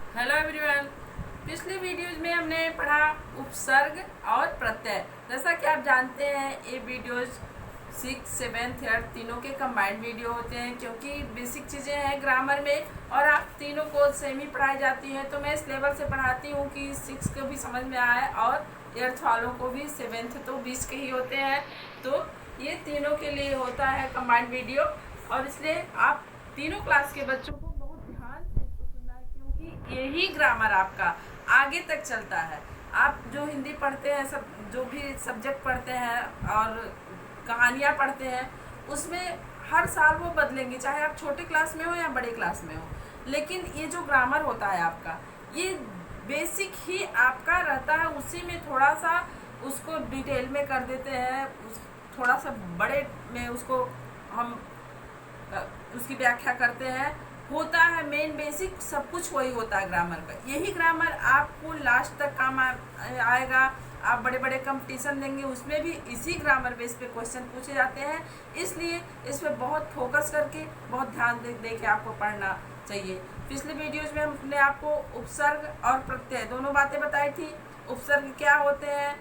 Hello everyone. पिछले videos में हमने पढ़ा उपसर्ग और प्रत्यय। जैसा कि आप जानते हैं ये वीडियोज 6, 7, 8 तीनों के कंबाइंड वीडियो होते हैं, क्योंकि बेसिक चीज़ें हैं ग्रामर में और आप तीनों को सेम ही पढ़ाई जाती हैं। तो मैं इस लेवल से पढ़ाती हूँ कि 6 को भी समझ में आए और 8th वालों को भी। 7th तो 20 के ही होते हैं, तो ये तीनों के लिए होता है कंबाइंड वीडियो। और इसलिए आप तीनों क्लास के बच्चों को बहुत ध्यान से इसको सुनना है, क्योंकि यही ग्रामर आपका आगे तक चलता है। आप जो हिंदी पढ़ते हैं, सब जो भी सब्जेक्ट पढ़ते हैं और कहानियाँ पढ़ते हैं, उसमें हर साल वो बदलेंगे, चाहे आप छोटे क्लास में हो या बड़े क्लास में हो। लेकिन ये जो ग्रामर होता है आपका, ये बेसिक ही आपका रहता है, उसी में थोड़ा सा उसको डिटेल में कर देते हैं, थोड़ा सा बड़े में उसको हम उसकी व्याख्या करते हैं। होता है मेन बेसिक सब कुछ वही होता है ग्रामर का। यही ग्रामर आपको लास्ट तक काम आएगा। आप बड़े बड़े कंपटीशन देंगे, उसमें भी इसी ग्रामर बेस पे क्वेश्चन पूछे जाते हैं। इसलिए इस पर बहुत फोकस करके, बहुत ध्यान दे के आपको पढ़ना चाहिए। पिछले वीडियोज में हमने आपको उपसर्ग और प्रत्यय दोनों बातें बताई थी। उपसर्ग क्या होते हैं?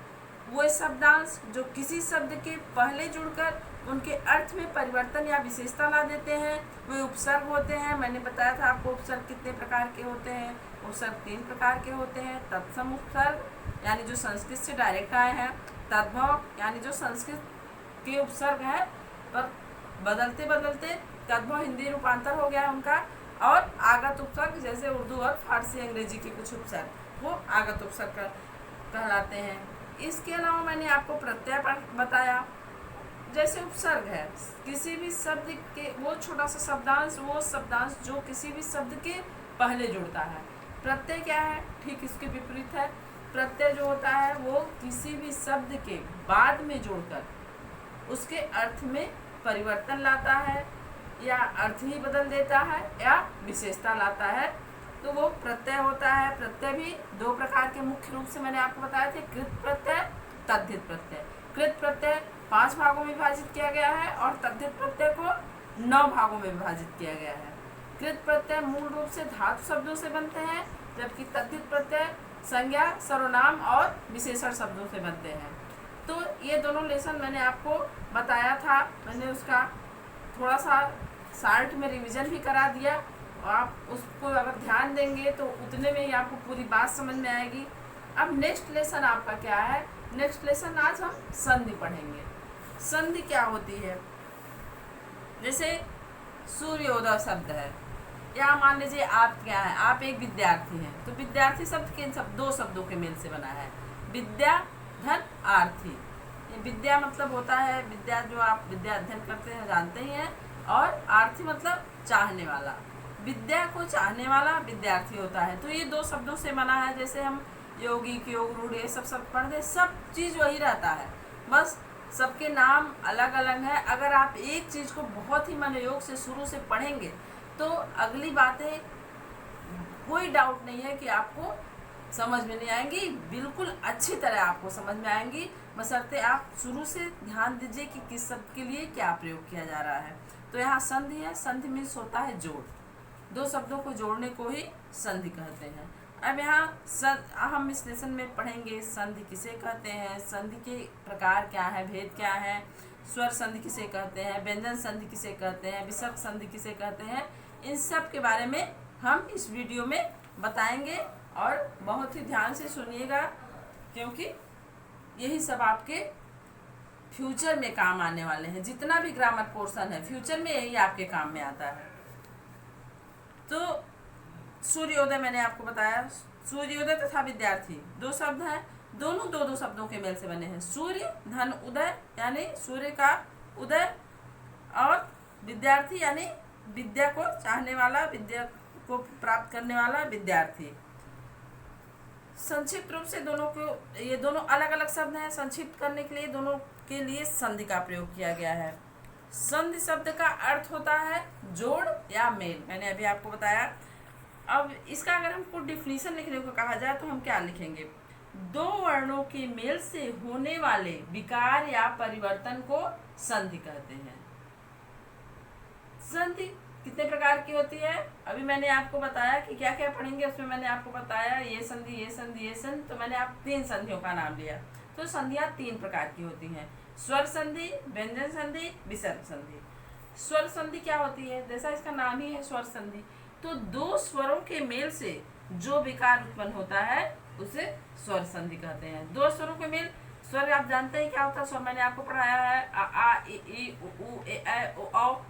वो शब्दांश जो किसी शब्द के पहले जुड़कर उनके अर्थ में परिवर्तन या विशेषता ला देते हैं, वे उपसर्ग होते हैं। मैंने बताया था आपको उपसर्ग कितने प्रकार के होते हैं। उपसर्ग 3 प्रकार के होते हैं। तत्सम उपसर्ग यानी जो संस्कृत से डायरेक्ट आए हैं, तद्भव यानी जो संस्कृत के उपसर्ग है पर बदलते बदलते तद्भव हिंदी रूपांतर हो गया उनका, और आगत उपसर्ग जैसे उर्दू और फारसी अंग्रेजी के कुछ उपसर्ग वो आगत उपसर्ग कहलाते हैं। इसके अलावा मैंने आपको प्रत्यय बताया। जैसे उपसर्ग है किसी भी शब्द के, वो छोटा सा शब्दांश, वो शब्दांश जो किसी भी शब्द के पहले जुड़ता है। प्रत्यय क्या है? ठीक इसके विपरीत है। प्रत्यय जो होता है वो किसी भी शब्द के बाद में जोड़कर उसके अर्थ में परिवर्तन लाता है, या अर्थ ही बदल देता है, या विशेषता लाता है, तो वो प्रत्यय होता है। प्रत्यय भी 2 प्रकार के मुख्य रूप से मैंने आपको बताए थे, कृत प्रत्यय, तद्धित प्रत्यय। कृत प्रत्यय 5 भागों में विभाजित किया गया है और तद्धित प्रत्यय को 9 भागों में विभाजित किया गया है। कृत प्रत्यय मूल रूप से धातु शब्दों से बनते हैं, जबकि तद्धित प्रत्यय संज्ञा, सर्वनाम और विशेषण शब्दों से बनते हैं। तो ये दोनों लेसन मैंने आपको बताया था। मैंने उसका थोड़ा सा शार्ट में रिवीजन भी करा दिया, और आप उसको अगर ध्यान देंगे तो उतने में ही आपको पूरी बात समझ में आएगी। अब नेक्स्ट लेसन आपका क्या है? नेक्स्ट लेसन आज हम संधि पढ़ेंगे। संधि क्या होती है? जैसे सूर्योदय शब्द है, या मान लीजिए आप क्या है, आप एक विद्यार्थी हैं, तो विद्यार्थी शब्द के 2 शब्दों के मेल से बना है, विद्या धन आर्थी। विद्या मतलब होता है विद्या, जो आप विद्या अध्ययन करते हैं जानते ही हैं, और आर्थी मतलब चाहने वाला। विद्या को चाहने वाला विद्यार्थी होता है। तो ये 2 शब्दों से बना है। जैसे हम यौगिक, योग, रूढ़ ये सब पढ़ दे, सब चीज़ वही रहता है, बस सबके नाम अलग अलग है। अगर आप एक चीज़ को बहुत ही मनोयोग से शुरू से पढ़ेंगे तो अगली बातें कोई डाउट नहीं है कि आपको समझ में नहीं आएंगी, बिल्कुल अच्छी तरह आपको समझ में आएंगी, बशर्ते आप शुरू से ध्यान दीजिए कि किस शब्द के लिए क्या प्रयोग किया जा रहा है। तो यहाँ संधि है। संधि मीन्स होता है जोड़। 2 शब्दों को जोड़ने को ही संधि कहते हैं। अब यहाँ हम इस लेसन में पढ़ेंगे संधि किसे कहते हैं, संधि के प्रकार क्या है, भेद क्या है, स्वर संधि किसे कहते हैं, व्यंजन संधि किसे कहते हैं, विसर्ग संधि किसे कहते हैं। इन सब के बारे में हम इस वीडियो में बताएंगे, और बहुत ही ध्यान से सुनिएगा, क्योंकि यही सब आपके फ्यूचर में काम आने वाले हैं। जितना भी ग्रामर पोर्शन है फ्यूचर में यही आपके काम में आता है। तो सूर्योदय मैंने आपको बताया। सूर्योदय तथा विद्यार्थी 2 शब्द हैं, दोनों 2 शब्दों के मेल से बने हैं। सूर्य धन उदय यानी सूर्य का उदय, और विद्यार्थी यानी विद्या को चाहने वाला, विद्या को प्राप्त करने वाला विद्यार्थी। संक्षिप्त रूप से दोनों को, ये दोनों अलग अलग शब्द हैं, संक्षिप्त करने के लिए दोनों के लिए संधि का प्रयोग किया गया है। संधि शब्द का अर्थ होता है जोड़ या मेल, मैंने अभी आपको बताया। अब इसका अगर हमको डिफिनीशन लिखने को कहा जाए तो हम क्या लिखेंगे? 2 वर्णों के मेल से होने वाले विकार या परिवर्तन को संधि कहते हैं। संधि कितने प्रकार की होती है? अभी मैंने आपको बताया कि क्या क्या पढ़ेंगे, उसमें मैंने आपको बताया ये संधि, ये संधि, ये संधि, तो मैंने आप 3 संधियों का नाम लिया। तो संधियां 3 प्रकार की होती हैं, स्वर संधि, व्यंजन संधि, विसर्ग संधि। स्वर संधि क्या होती है? जैसा इसका नाम ही है स्वर संधि, तो 2 स्वरों के मेल से जो विकार उत्पन्न होता है उसे स्वर संधि कहते हैं। 2 स्वरों के मेल, स्वर आप जानते हैं क्या होता है? स्वर मैंने आपको पढ़ाया है, आ आ ई उ ए ऐ ओ औ।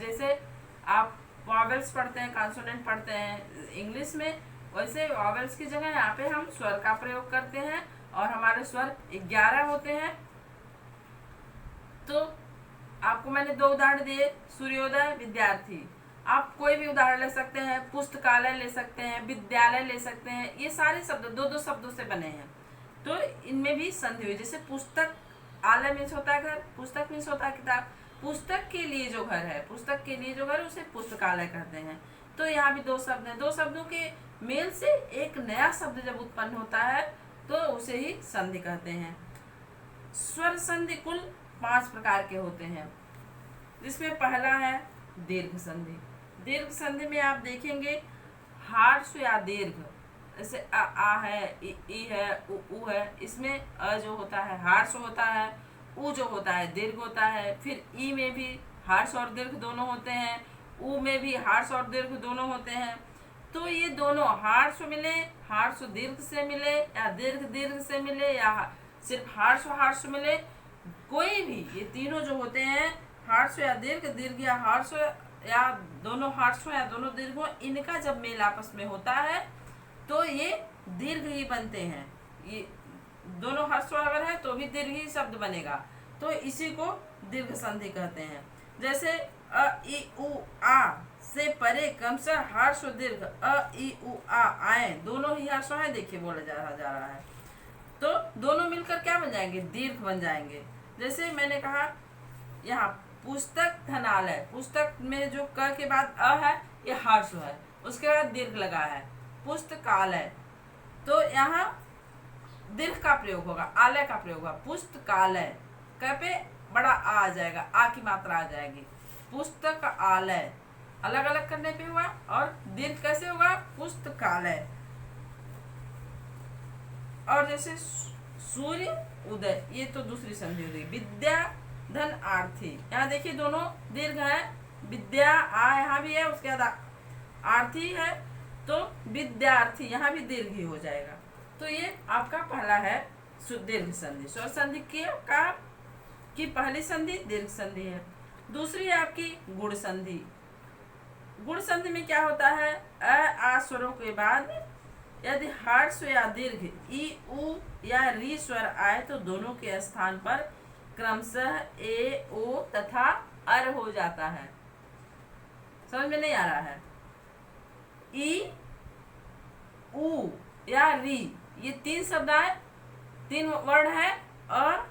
जैसे आप वॉवेल्स पढ़ते हैं, कॉन्सोनेंट पढ़ते हैं इंग्लिश में, वैसे वॉवेल्स की जगह यहाँ पे हम स्वर का प्रयोग करते हैं और हमारे स्वर 11 होते हैं। तो आपको मैंने 2 उदाहरण दिए, सूर्योदय, विद्यार्थी। आप कोई भी उदाहरण ले सकते हैं, पुस्तकालय ले सकते हैं, विद्यालय ले सकते हैं, ये सारे शब्द 2-2 शब्दों से बने हैं। तो इनमें भी संधि हुई। जैसे पुस्तक, आलय मीन्स होता है घर, पुस्तक मीन्स होता है किताब। पुस्तक के लिए जो घर है, पुस्तक के लिए जो घर है उसे पुस्तकालय कहते हैं। तो यहाँ भी 2 शब्द हैं, 2 शब्दों के मेल से एक नया शब्द जब उत्पन्न होता है तो उसे ही संधि कहते हैं। स्वर संधि कुल 5 प्रकार के होते हैं, जिसमें पहला है दीर्घ संधि। दीर्घ संधि में आप देखेंगे हार्श या दीर्घ, जैसे आ है, ई है, उ है, इसमें अ जो होता है हार्श होता है, उ जो होता है दीर्घ होता है। फिर ई में भी हार्श और दीर्घ दोनों होते हैं, उ में भी हार्श और दीर्घ दोनों होते हैं। तो ये दोनों हार्श मिले, हार्श दीर्घ से मिले, या दीर्घ दीर्घ से मिले, या सिर्फ हार्श मिले, कोई भी ये तीनों जो होते हैं, हार्श या दीर्घ, दीर्घ या हार्श, या दोनों हार्श या दोनों दीर्घ, इनका जब मेल आपस में होता है तो ये दीर्घ ही बनते हैं। ये दोनों हर्ष अगर है तो भी दीर्घ ही शब्द बनेगा, तो इसी को दीर्घ संधि कहते हैं। जैसे अ ई उ आ से परे क्रमशः हर्ष दीर्घ अ ई उ आ आए, दोनों ही हर्ष हैं, देखिए बोला जा रहा है, तो दोनों मिलकर क्या बन जाएंगे? दीर्घ बन जाएंगे। जैसे मैंने कहा यहाँ पुस्तक धनालय, पुस्तक में जो क के बाद अ है ये हर्ष है, उसके बाद दीर्घ लगा है, पुस्तकालय, तो यहाँ दीर्घ का प्रयोग होगा, आलय का प्रयोग होगा, पुस्तकालय, क पे बड़ा आ जाएगा, आ की मात्रा आ जाएगी, पुस्तकालय अलग अलग करने पे हुआ, और दीर्घ कैसे होगा? पुस्तकालय। और जैसे सूर्य उदय, ये तो दूसरी संधि हो गई। विद्या धन आर्थी, यहाँ देखिए दोनों दीर्घ है, विद्या आ यहाँ भी है, उसके बाद आर्थी है, तो विद्यार्थी यहाँ भी दीर्घ ही हो जाएगा। तो ये आपका पहला है दीर्घ संधि। स्वर संधि की पहली संधि दीर्घ संधि है। दूसरी है आपकी गुण संधि। गुण संधि में क्या होता है? अ आ स्वरों के बाद यदि हर्ष या दीर्घ ई उ या री स्वर आए तो दोनों के स्थान पर क्रमशः ए ओ तथा अर हो जाता है। समझ में नहीं आ रहा है? ई उ या री, ये 3 शब्द आए, 3 वर्ड है, और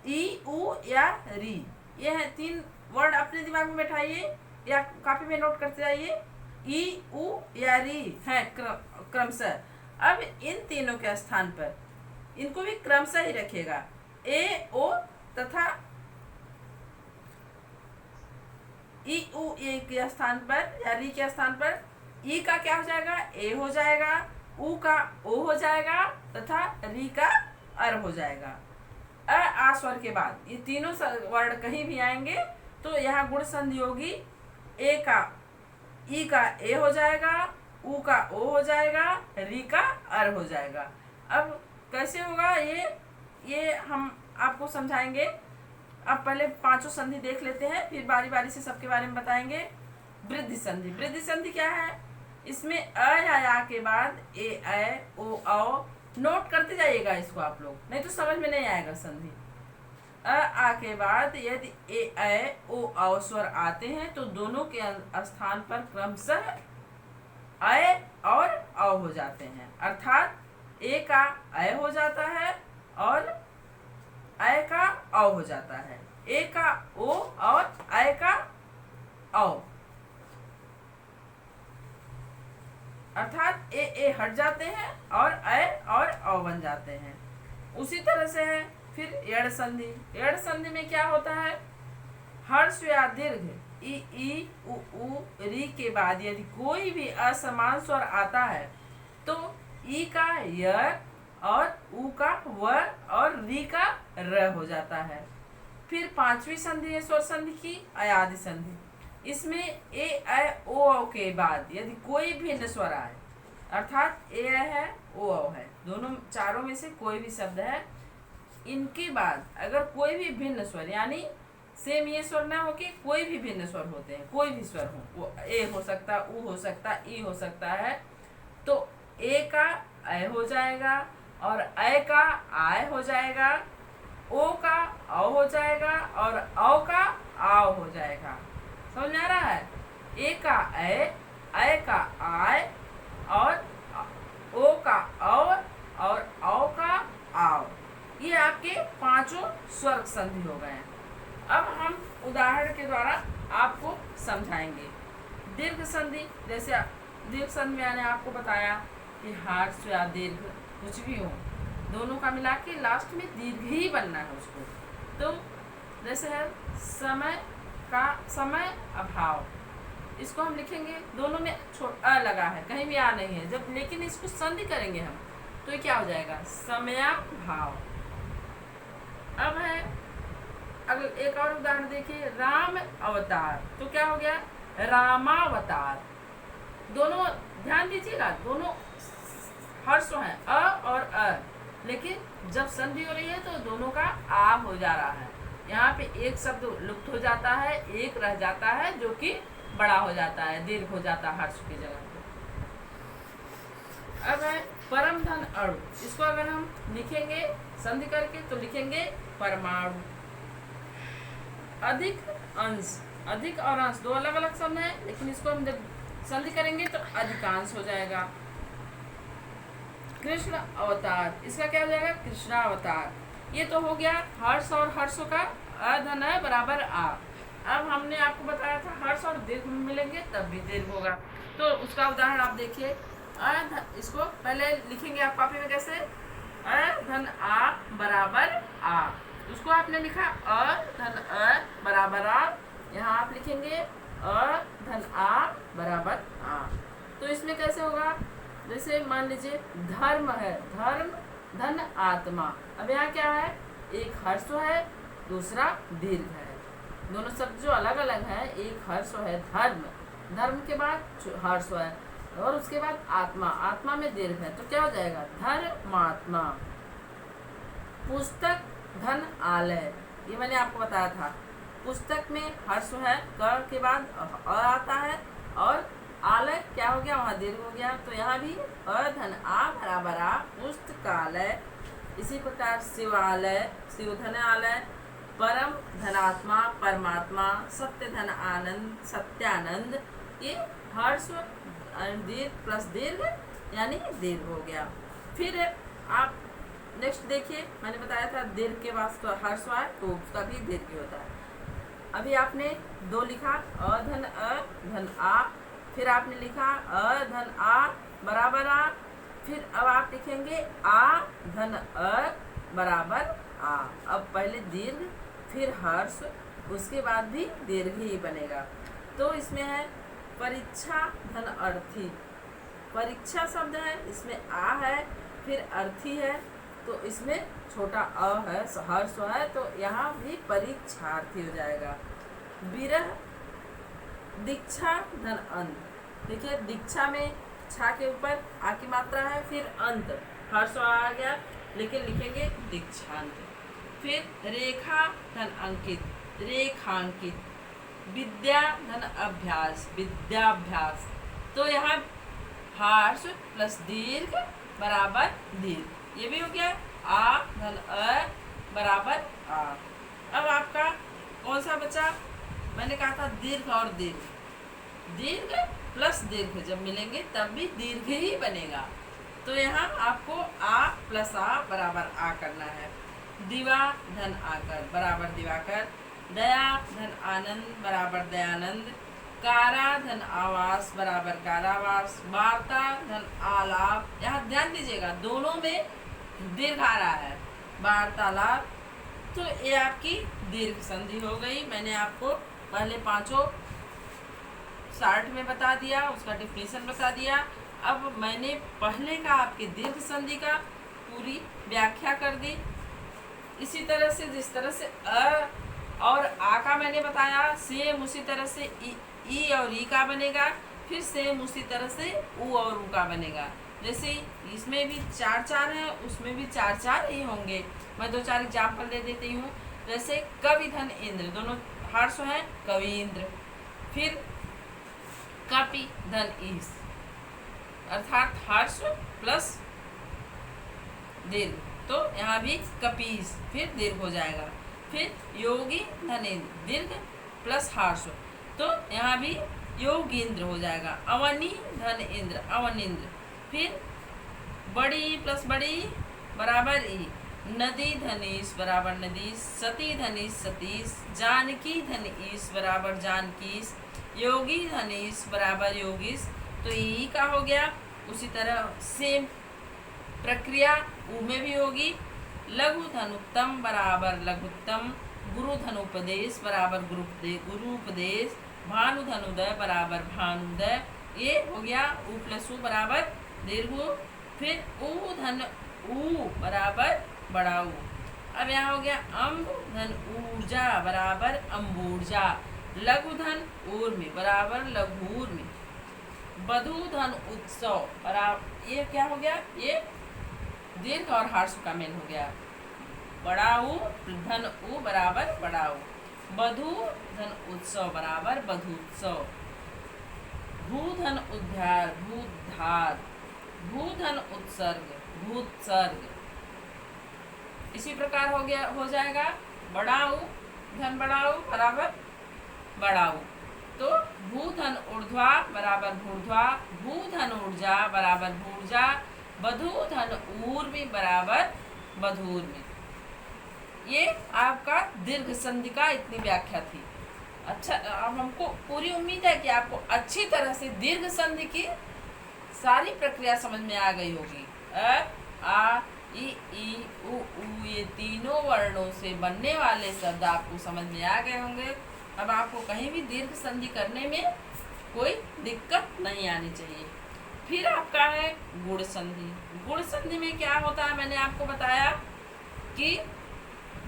ई उ या री, ये है 3 वर्ड। अपने दिमाग में बैठाइए या कॉपी में नोट करते जाइए। ई उ या री है क्रमशः। अब इन तीनों के स्थान पर इनको भी क्रमशः ही रखिएगा, ए ओ तथा ई उ ए के स्थान पर या री के स्थान पर ई का क्या हो जाएगा? ए हो जाएगा, उ का ओ हो जाएगा, तथा री का अर हो जाएगा। अ आ स्वर के बाद ये तीनों वर्ण कहीं भी आएंगे तो यहाँ गुण संधि होगी। ए का ई का ए हो जाएगा, उ का ओ हो जाएगा, री का अर हो जाएगा। अब कैसे होगा ये हम आपको समझाएंगे। अब पहले 5 संधि देख लेते हैं, फिर बारी बारी से सबके बारे में बताएंगे। वृद्धि संधि। वृद्धि संधि क्या है? इसमें अ या या के बाद ए ऐ ओ औ, नोट करते जाइएगा इसको आप लोग, नहीं तो समझ में नहीं आएगा संधि। अ आ के बाद यदि ए ऐ ओ औ स्वर आते हैं तो दोनों के स्थान पर क्रमशः अ और औ हो जाते हैं, अर्थात ए का अ हो जाता है और अ का औ हो जाता है, ए का ओ और अ का औ, अर्थात ए हट जाते हैं और अ और औ बन जाते हैं। उसी तरह से है फिर यड़ संधि। यड़ संधि में क्या होता है? हर्ष या दीर्घ ई ई उ री के बाद यदि कोई भी असमान स्वर आता है तो ई का य और उ का व और री का र हो जाता है। फिर पांचवी संधि है स्वर संधि की अयादि संधि। इसमें ए ऐ ओ औ के बाद यदि कोई भिन्न स्वर आए, अर्थात ए ऐ है ओ औ है, दोनों चारों में से कोई भी शब्द है, इनके बाद अगर कोई भी भिन्न स्वर यानी सेम ये स्वर ना हो कि कोई भी भिन्न स्वर होते हैं, कोई भी स्वर हो, वो ए हो सकता, उ हो सकता, ई हो सकता है, तो ए का ऐ हो जाएगा और ऐ का आय हो जाएगा, ओ का औ हो जाएगा और औ का आव हो जाएगा। समझ में आ रहा है? ए का ऐ का आय और ओ का औ और औ का आव, ये आपके पांचों स्वर संधि हो गए हैं। अब हम उदाहरण के द्वारा आपको समझाएंगे। दीर्घ संधि, जैसे दीर्घ संधि मैंने आपको बताया कि हार्श या दीर्घ कुछ भी हो, दोनों का मिला के लास्ट में दीर्घ ही बनना है उसको। तो जैसे है समय अभाव, इसको हम लिखेंगे, दोनों में अ लगा है, कहीं भी आ नहीं है जब, लेकिन इसको संधि करेंगे हम तो ये क्या हो जाएगा? समयाभाव। अब है अगर एक और उदाहरण देखिए, राम अवतार, तो क्या हो गया? रामावतार। दोनों ध्यान दीजिएगा, दोनों हर्ष हैं अ और अ, लेकिन जब संधि हो रही है तो दोनों का आ हो जा रहा है। यहाँ पे एक शब्द लुप्त हो जाता है, एक रह जाता है जो कि बड़ा हो जाता है, दीर्घ हो जाता है हर्ष की जगह पे। अब है परम धन अणु, इसको अगर हम लिखेंगे संधि करके तो लिखेंगे परमाणु। अधिक अंश, अधिक और अंश दो अलग अलग शब्द हैं, लेकिन इसको हम जब संधि करेंगे तो अधिकांश हो जाएगा। कृष्ण अवतार, इसका क्या हो जाएगा? कृष्णा अवतार। ये तो हो गया हर्ष और हर्षों का अ धन है बराबर आ। अब हमने आपको बताया था हर्ष और दीर्घ मिलेंगे तब भी दीर्घ होगा, तो उसका उदाहरण आप देखिए। इसको पहले लिखेंगे आप कॉपी में कैसे? अ धन आ बराबर आ, उसको आपने लिखा अ धन अ बराबर आ, यहाँ आप लिखेंगे अ धन आ बराबर आ। तो इसमें कैसे होगा? जैसे मान लीजिए धर्म है, धर्म धन आत्मा। अब यहाँ क्या है? एक हर्ष है, दूसरा दीर्घ है, दोनों शब्द जो अलग अलग है, एक हर्ष है धर्म, धर्म के बाद हर्ष है और उसके बाद आत्मा, आत्मा में दीर्घ है, तो क्या हो जाएगा? धर्मात्मा। पुस्तक धन आलय, ये मैंने आपको बताया था, पुस्तक में हर्ष है, क के बाद अ आता है और आलय क्या हो गया? वहाँ दीर्घ हो गया, तो यहाँ भी अ धन आ बराबर आ, पुस्तकालय। इसी प्रकार शिवालय, शिव धन आलय, परम धनात्मा परमात्मा, सत्य धन आनंद सत्यानंद, ये हर्ष दीर्घ प्लस दीर्घ यानी दीर्घ हो गया। फिर आप नेक्स्ट देखिए, मैंने बताया था दीर्घ के बाद तो हर्ष आए तो उसका भी दीर्घ होता है। अभी आपने दो लिखा अ धन आ, फिर आपने लिखा अ धन आ बराबर आ, फिर अब आप लिखेंगे आ धन अ बराबर आ। अब पहले दीर्घ फिर हर्ष, उसके बाद भी दीर्घ ही बनेगा। तो इसमें है परीक्षा धन अर्थी, परीक्षा शब्द है, इसमें आ है फिर अर्थी है, तो इसमें छोटा अ है, हर्ष है, तो यहाँ भी परीक्षार्थी हो जाएगा। विरह दीक्षा धन अंत, देखिए दीक्षा में छा के ऊपर आ की मात्रा है, फिर अंत हर्ष आ गया, लेकिन लिखेंगे दीक्षांत। फिर रेखा धन अंकित, रेखांकित। विद्या धन अभ्यास, विद्याभ्यास, तो यहाँ हर्ष प्लस दीर्घ बराबर दीर्घ, ये भी हो गया आ धन अ बराबर आ। अब आपका कौन सा बचा? मैंने कहा था दीर्घ और दीर्घ, दीर्घ प्लस दीर्घ जब मिलेंगे तब भी दीर्घ ही बनेगा, तो यहाँ आपको आ प्लस आ बराबर आ करना है। दिवा धन आकर बराबर दिवाकर, दया धन आनंद बराबर दयानंद, कारा धन आवास बराबर कारावास, वार्ता धन आलाप, यहाँ ध्यान दीजिएगा दोनों में दीर्घ आ रहा है, वार्तालाप। तो ये आपकी दीर्घ संधि हो गई। मैंने आपको पहले पांचों शॉर्ट में बता दिया, उसका डिफिनेशन बता दिया। अब मैंने पहले का आपके दीर्घ संधि का पूरी व्याख्या कर दी। इसी तरह से जिस तरह से अ और आ का मैंने बताया, सेम उसी तरह से ई और ई का बनेगा, फिर सेम उसी तरह से उ और उ का बनेगा। जैसे इसमें भी 4 है, उसमें भी 4 ही होंगे। मैं 2-4 एग्जाम्पल दे देती हूँ। जैसे कवि धन इंद्र, दोनों हर्ष हैं, कवींद्र। फिर कपि धन ईश, अर्थात हर्ष प्लस दीर्घ, तो यहाँ भी कपीस, फिर दीर्घ हो जाएगा। फिर योगी धनेन्द्र, दीर्घ प्लस हर्ष, तो यहाँ भी योगींद्र हो जाएगा। अवनी धन इंद्र, अवनिंद्र। फिर बड़ी प्लस बड़ी बराबर ई, नदी धनीश बराबर नदीश, सती धनीश सतीश, जानकी धनीश बराबर जानकीश, योगी धनीश बराबर योगीश, तो ई का हो गया। उसी तरह सेम प्रक्रिया उ में भी होगी। लघु धनुत्तम बराबर लघुत्तम, गुरु धनुपदेश बराबर गुरुपदेश, भानु धनुदय बराबर भानुदय, ये हो गया उ प्लस उ बराबर दीर्घ। फिर ऊ धन ऊ बराबर बड़ा ऊ। अब यहाँ हो गया अम्ब धन ऊर्जा बराबर अम्बूर्जा, लघु धन ऊर्मि बराबर लघूर्मि, बधु धन उत्सव बराबर, ये क्या हो गया, ये दीर्घ और हर्ष का मेल हो गया। बड़ा ऊ धन ऊ बराबर बड़ा ऊ, बधु धन उत्सव बराबर बधुत्सव, भू धन उद्धार भूधार, भू धन उत्सर्ग भूत्सर्ग। इसी प्रकार हो जाएगा बड़ा ऊ धन बड़ा ऊ बराबर बड़ा ऊ, तो भू धन ऊर्ध्वा बराबर भूर्ध्वा, भू धन ऊर्जा बराबर भूर्जा, बधु धन ऊर्मि बराबर बधूर्मि। ये आपका दीर्घ संधि का इतनी व्याख्या थी। अच्छा, अब हमको पूरी उम्मीद है कि आपको अच्छी तरह से दीर्घ संधि की सारी प्रक्रिया समझ में आ गई होगी। अ आ ई उ ये तीनों वर्णों से बनने वाले शब्द आपको समझ में आ गए होंगे। अब आपको कहीं भी दीर्घ संधि करने में कोई दिक्कत नहीं आनी चाहिए। फिर आपका है गुण संधि। गुण संधि में क्या होता है, मैंने आपको बताया कि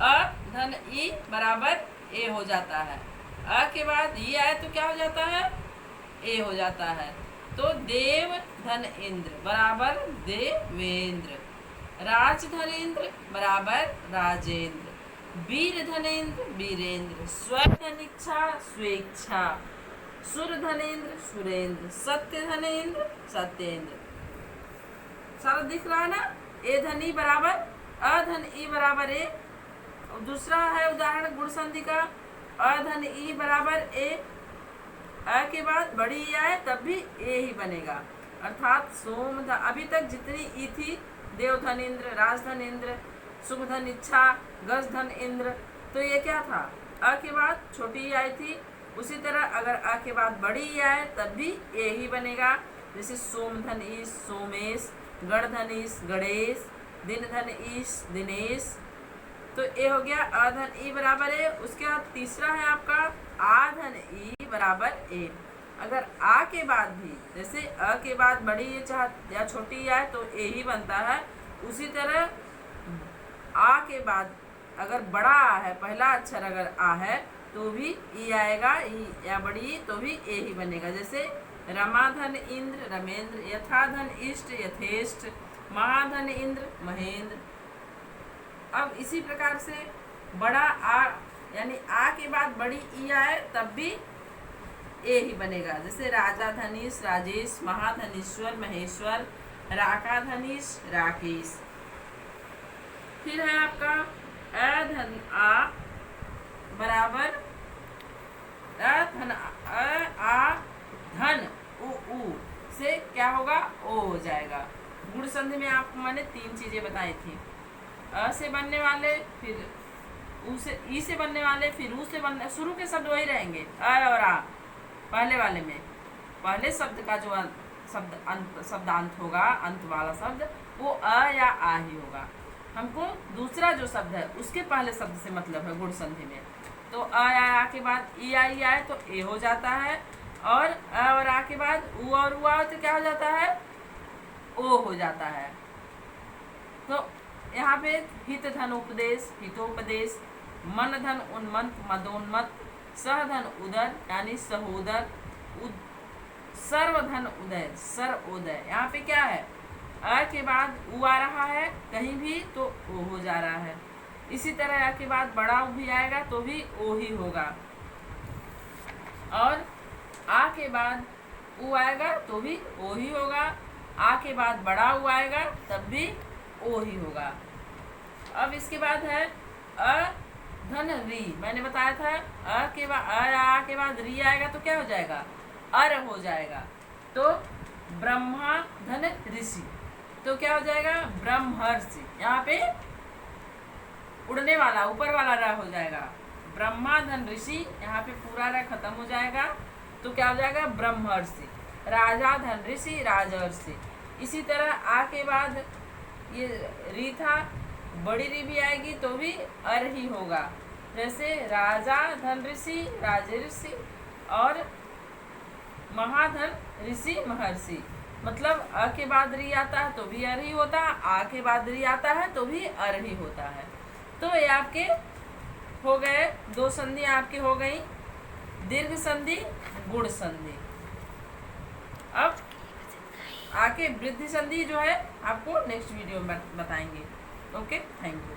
अ धन ई बराबर ए हो जाता है। अ के बाद ई आए तो क्या हो जाता है, ए हो जाता है। तो देव धन इंद्र बराबर देवेंद्र, राज धनेन्द्र बराबर राजेंद्र, वीर धनेन्द्र वीरेंद्र, स्वर धनिच्छा स्वेच्छा, सुर धनेन्द्र सुरेंद्र, सत्य धनेन्द्र सत्येंद्र। सारा दिख रहा है ना। ए धन ई बराबर अ धन ई बराबर ए। दूसरा है उदाहरण गुण संधि का, अ धन ई बराबर ए, अ के बाद बड़ी ई आए तब भी ए ही बनेगा। अर्थात सोम अभी तक जितनी ई थी, देव धन इंद्र, राज धन इंद्र, शुभ धन इच्छा, गज धन इंद्र, तो ये क्या था, अ के बाद छोटी ई आई थी। उसी तरह अगर अ के बाद बड़ी ई आए तब भी ए ही बनेगा। जैसे सोम धन ईश सोमेश, गण धन ईश गणेश, दिन धन ईश दिनेश, तो ए हो गया अ धन ई बराबर ए। उसके बाद तीसरा है आपका आ धन ई बराबर ए। अगर आ के बाद भी, जैसे अ के बाद बड़ी या छोटी ई आए तो ए ही बनता है। उसी तरह आ के बाद अगर बड़ा आ है, पहला अक्षर अगर आ है तो भी ई आएगा, ई या बड़ी ई तो भी ए ही बनेगा। जैसे रमाधन इंद्र रमेंद्र, यथाधन इष्ट यथेष्ट, महाधन इंद्र महेंद्र। अब इसी प्रकार से बड़ा आ यानी आ के बाद बड़ी ई आए तब भी ए ही बनेगा। जैसे राजा धनीश राजेश, महाधनीश्वर महेश्वर, राका धनीश राकेश। फिर है आपका अ धन आ बराबर अ धन आ धन उ से क्या होगा, ओ हो जाएगा। गुण संधि में आपको मैंने 3 चीजें बताई थी। अ से बनने वाले, फिर उ से ई से बनने वाले, फिर उ से बनने, शुरू के शब्द वही रहेंगे अ और आ। पहले वाले में पहले शब्द का जो शब्दांत होगा, अंत वाला शब्द, वो अ या आ ही होगा। हमको दूसरा जो शब्द है उसके पहले शब्द से मतलब है गुण संधि में। तो अ या आ के बाद ई आई आए तो ए हो जाता है, और अ और आ के बाद उ और उआ तो क्या हो जाता है, ओ हो जाता है। तो यहाँ पे हित धन उपदेश, हितोपदेश, मन धन उन्मत्त, मदोन्मत्त, सह धन उदर यानी सहोदर, सर्वधन उदय, सर्वोदय। यहाँ पे क्या है, अ के बाद उ आ रहा है कहीं भी तो ओ हो जा रहा है। इसी तरह अ के बाद बड़ा उ भी आएगा तो भी ओ ही होगा, और आ के बाद उ आएगा तो भी ओ ही होगा, आ के बाद बड़ा उ आएगा तब भी ओ ही होगा। अब इसके बाद है अ धन री। मैंने बताया था अ के बाद आ के बाद री आएगा तो क्या हो जाएगा, अर हो जाएगा। तो ब्रह्मा धन ऋषि, तो क्या हो जाएगा, ब्रह्मर्षि। यहाँ पे उड़ने वाला ऊपर वाला र हो जाएगा, ब्रह्मा धन ऋषि, यहाँ पे पूरा र खत्म हो जाएगा तो क्या हो जाएगा, ब्रह्मर्षि। राजा धन ऋषि, राजर्षि। इसी तरह आ के बाद ये री था, बड़ी री भी आएगी तो भी अर ही होगा। जैसे राजा धन ऋषि, राजर्षि, और महाधन ऋषि, महर्षि। मतलब अ के बाद री आता है तो भी अर ही होता है, आ के बाद री आता है तो भी अर ही होता है। तो ये आपके हो गए, दो संधि आपकी हो गई, दीर्घ संधि, गुण संधि। अब आके वृद्धि संधि जो है आपको नेक्स्ट वीडियो में बताएंगे। Okay, thank you.